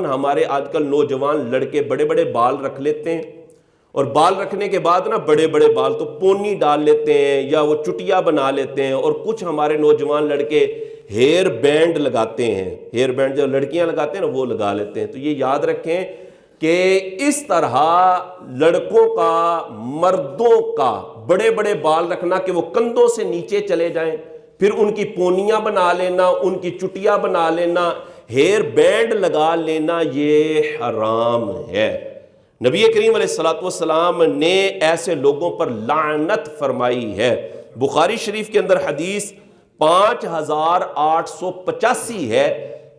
ہمارے آج کل نوجوان لڑکے بڑے بڑے بال رکھ لیتے ہیں، اور بال رکھنے کے بعد نا بڑے بڑے بال تو پونی ڈال لیتے ہیں یا وہ چٹیا بنا لیتے ہیں، اور کچھ ہمارے نوجوان لڑکے ہیئر بینڈ لگاتے ہیں، ہیئر بینڈ جو لڑکیاں لگاتے ہیں نا وہ لگا لیتے ہیں۔ تو یہ یاد رکھیں کہ اس طرح لڑکوں کا، مردوں کا بڑے بڑے بال رکھنا کہ وہ کندھوں سے نیچے چلے جائیں، پھر ان کی پونیاں بنا لینا، ان کی چٹیا بنا لینا، ہیئر بینڈ لگا لینا، یہ حرام ہے۔ نبی کریم علیہ السلام نے ایسے لوگوں پر لعنت فرمائی ہے۔ بخاری شریف کے اندر حدیث 5885 ہے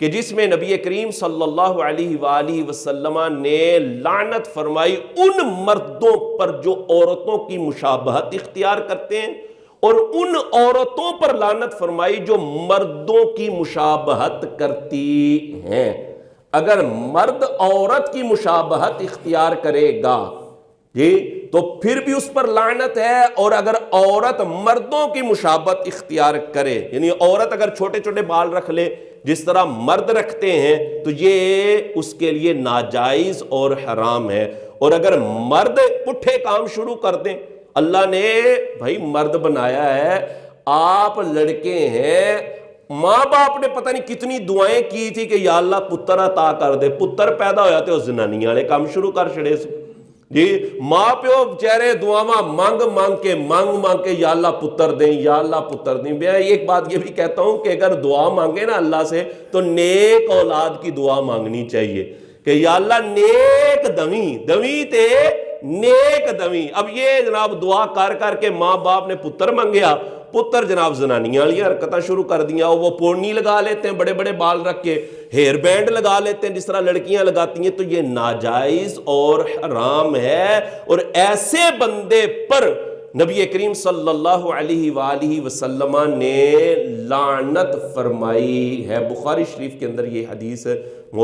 کہ جس میں نبی کریم صلی اللہ علیہ وآلہ وسلم نے لعنت فرمائی ان مردوں پر جو عورتوں کی مشابہت اختیار کرتے ہیں، اور ان عورتوں پر لعنت فرمائی جو مردوں کی مشابہت کرتی ہیں۔ اگر مرد عورت کی مشابہت اختیار کرے گا جی تو پھر بھی اس پر لعنت ہے، اور اگر عورت مردوں کی مشابہت اختیار کرے، یعنی عورت اگر چھوٹے چھوٹے بال رکھ لے جس طرح مرد رکھتے ہیں، تو یہ اس کے لیے ناجائز اور حرام ہے۔ اور اگر مرد پٹھے کام شروع کر دیں، اللہ نے بھائی مرد بنایا ہے، آپ لڑکے ہیں، ماں باپ نے پتہ نہیں کتنی دعائیں کی تھی کہ یا اللہ پتر عطا کر دے، پتر پیدا ہویا تے اس زنانیاں نے کام شروع کر چھڑے سے جی، ماں پیو بچارے دعاواں مانگ مانگ کے یا اللہ پتر دیں، یا اللہ پتر دیں۔ میں ایک بات یہ بھی کہتا ہوں کہ اگر دعا مانگے نا اللہ سے تو نیک اولاد کی دعا مانگنی چاہیے کہ یا اللہ نیک دویں تے نیک دویں۔ اب یہ جناب دعا کر کے ماں باپ نے پتر مانگیا، پتر جناب زنانیاں والی حرکتاں شروع کر دیا، وہ پورنی لگا لیتے ہیں بڑے بڑے بال رکھ کے، ہیئر بینڈ لگا لیتے ہیں جس طرح لڑکیاں لگاتی ہیں، تو یہ ناجائز اور حرام ہے۔ اور ایسے بندے پر نبی کریم صلی اللہ علیہ وآلہ وسلم نے لعنت فرمائی ہے۔ بخاری شریف کے اندر یہ حدیث موجود ہے۔